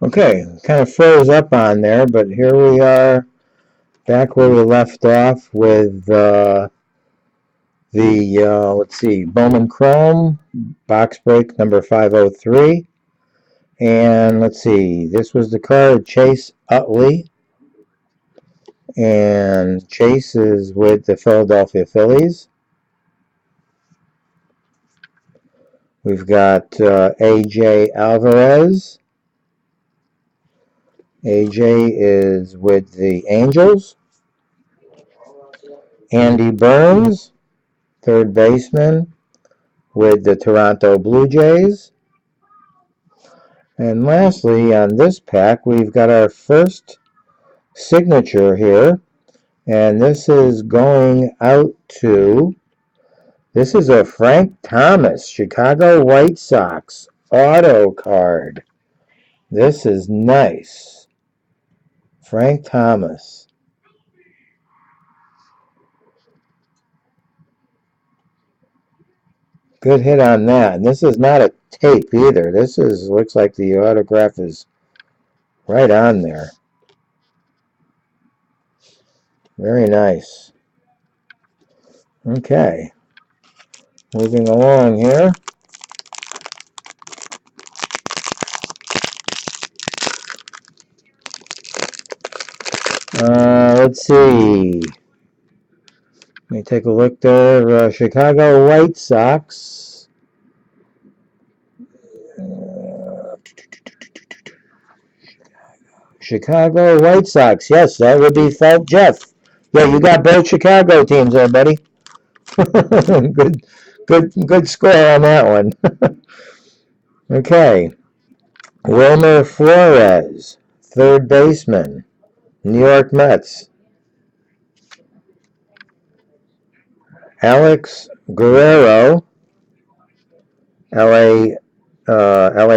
Okay, kind of froze up on there, but here we are back where we left off with let's see, Bowman Chrome, box break number 503. And let's see, this was the card Chase Utley. And Chase is with the Philadelphia Phillies. We've got A.J. Alvarez. A.J. is with the Angels. Andy Burns, third baseman, with the Toronto Blue Jays. And lastly, on this pack, we've got our first signature here. And this is going out to, this is a Frank Thomas, Chicago White Sox auto card. This is nice. Frank Thomas. Good hit on that. And this is not a tape either. This is, looks like the autograph is right on there. Very nice. Okay. Moving along here. Let's see. Let me take a look there. Chicago White Sox. Chicago White Sox. Yes, that would be Felt Jeff. Yeah, you got both Chicago teams there, buddy. Good score on that one. Okay. Wilmer Flores, third baseman, New York Mets. Alex Guerrero, LA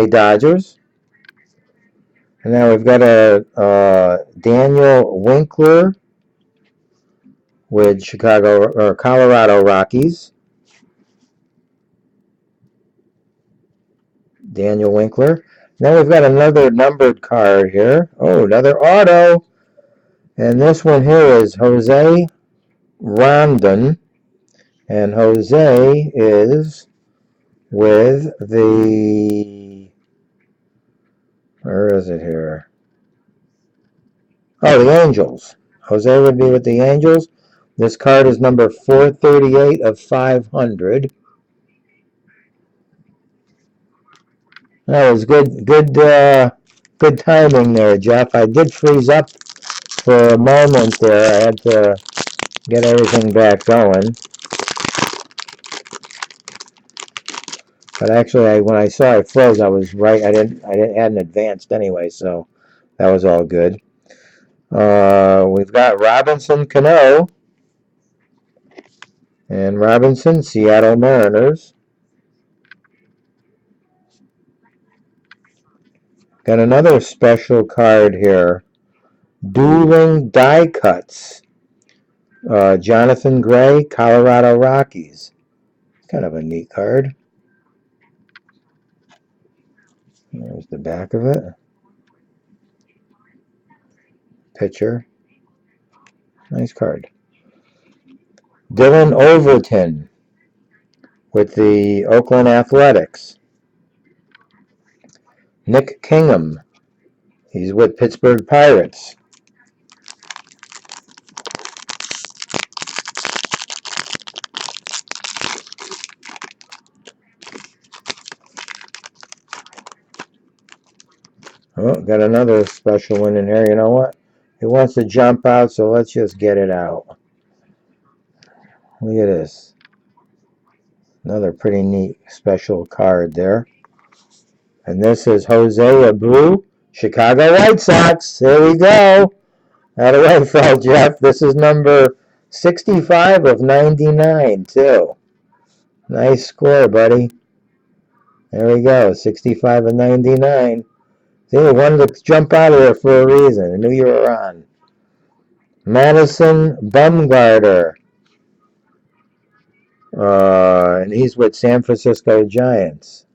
Dodgers. And now we've got a Daniel Winkler with Colorado Rockies. Daniel Winkler. Now we've got another numbered card here. Oh, another auto. And this one here is Jose Rondon. And Jose is with the, where is it here? Oh, the Angels. Jose would be with the Angels. This card is number 438 of 500. That was good timing there, Jeff. I did freeze up for a moment there. I had to get everything back going. But actually, when I saw it froze, I was right. I hadn't advanced anyway, so that was all good. We've got Robinson Cano. And Robinson, Seattle Mariners. Got another special card here. Dueling Die Cuts. Jonathan Gray, Colorado Rockies. Kind of a neat card. There's the back of it. Pitcher. Nice card. Dylan Overton with the Oakland Athletics. Nick Kingham. He's with Pittsburgh Pirates. Oh, got another special one in here. You know what? It wants to jump out, so let's just get it out. Look at this. Another pretty neat special card there. And this is Jose Abreu, Chicago White Sox. There we go. Out of right, Phil Jeff. This is number 65 of 99, too. Nice score, buddy. There we go. 65 of 99. See, I wanted to jump out of there for a reason. I knew you were on. Madison Bumgarner. And he's with San Francisco Giants.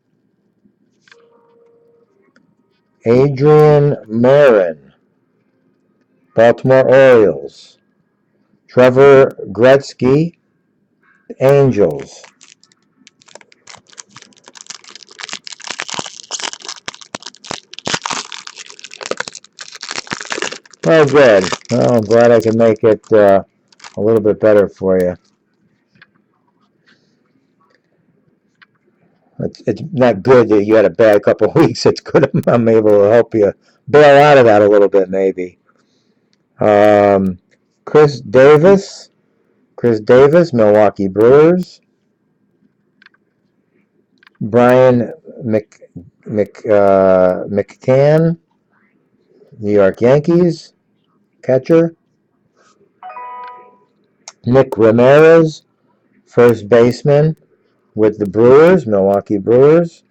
Adrian Marin, Baltimore Orioles. Trevor Gretzky, Angels. Oh, good. Oh, I'm glad I can make it a little bit better for you. It's not good that you had a bad couple of weeks. It's good I'm able to help you bail out of that a little bit, maybe. Chris Davis, Milwaukee Brewers. Brian McCann, New York Yankees, catcher. Nick Ramirez, first baseman with the Brewers, Milwaukee Brewers.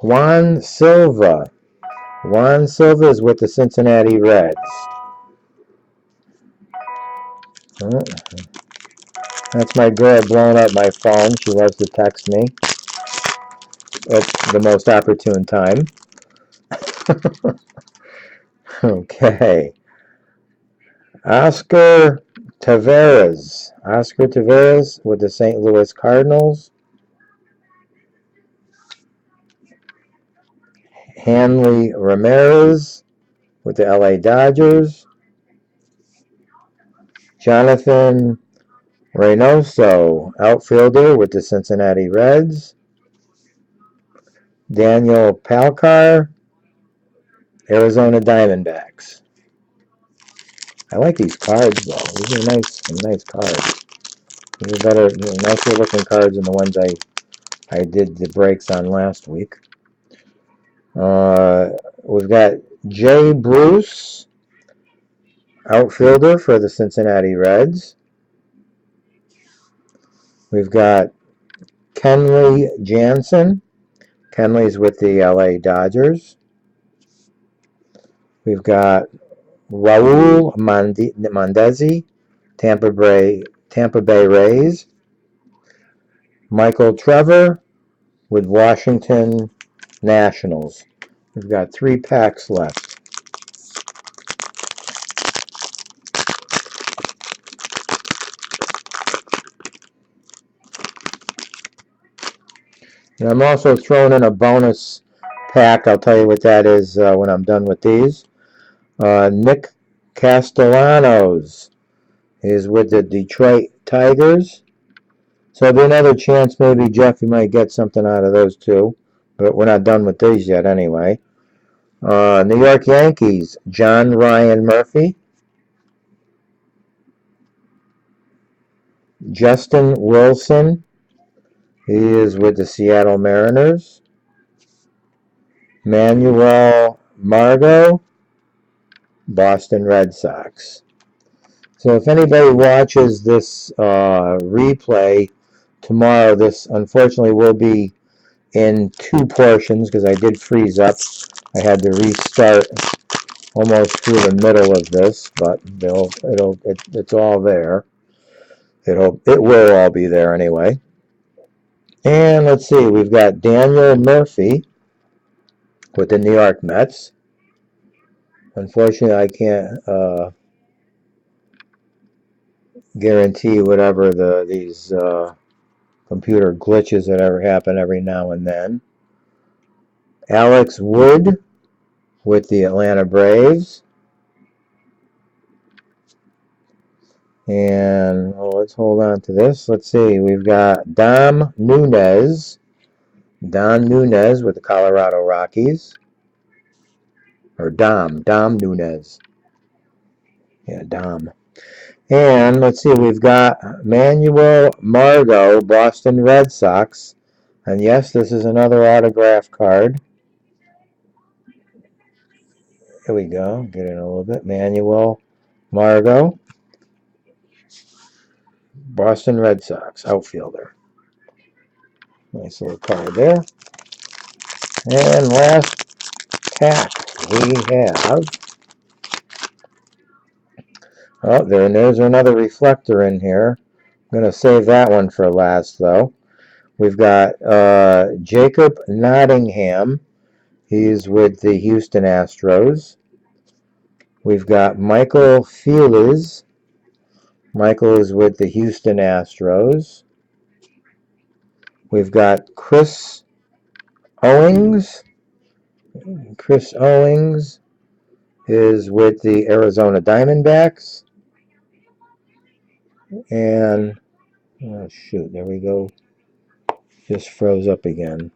Juan Silva. Juan Silva is with the Cincinnati Reds. Oh, that's my girl blowing up my phone. She loves to text me at the most opportune time. Okay. Oscar Taveras with the St. Louis Cardinals. Hanley Ramirez with the LA Dodgers. Jonathan Reynoso, outfielder with the Cincinnati Reds. Daniel Palkar, Arizona Diamondbacks. I like these cards, though. These are nice cards. These are better, nicer looking cards than the ones I did the breaks on last week. We've got Jay Bruce, outfielder for the Cincinnati Reds. We've got Kenley Jansen. Kenley's with the LA Dodgers. We've got Raul Mondesi, Tampa Bay Rays. Michael Trevor with Washington Nationals. We've got 3 packs left. And I'm also throwing in a bonus pack. I'll tell you what that is when I'm done with these. Nick Castellanos is with the Detroit Tigers. So there'll be another chance maybe, Jeff, you might get something out of those two. But we're not done with these yet anyway. New York Yankees, John Ryan Murphy. Justin Wilson, he is with the Seattle Mariners. Manuel Margot, Boston Red Sox. So if anybody watches this replay tomorrow, this unfortunately will be in 2 portions because I did freeze up. I had to restart almost through the middle of this, but it's all there. It will all be there anyway. And let's see, we've got Daniel Murphy with the New York Mets. Unfortunately, I can't guarantee whatever these computer glitches that ever happen every now and then. Alex Wood with the Atlanta Braves. And let's hold on to this. Let's see, we've got Don Nunez with the Colorado Rockies. Or Dom Nunez. Yeah, Dom. And let's see, we've got Manuel Margot, Boston Red Sox. And yes, this is another autograph card. Here we go. Get in a little bit. Manuel Margot, Boston Red Sox, outfielder. Nice little card there. And last pack we have. Oh, there's another reflector in here. I'm going to save that one for last, though. We've got Jacob Nottingham, He's with the Houston Astros. We've got Michael Feliz. Michael is with the Houston Astros. We've got Chris Owings. Chris Owings is with the Arizona Diamondbacks. And, oh shoot, there we go. Just froze up again.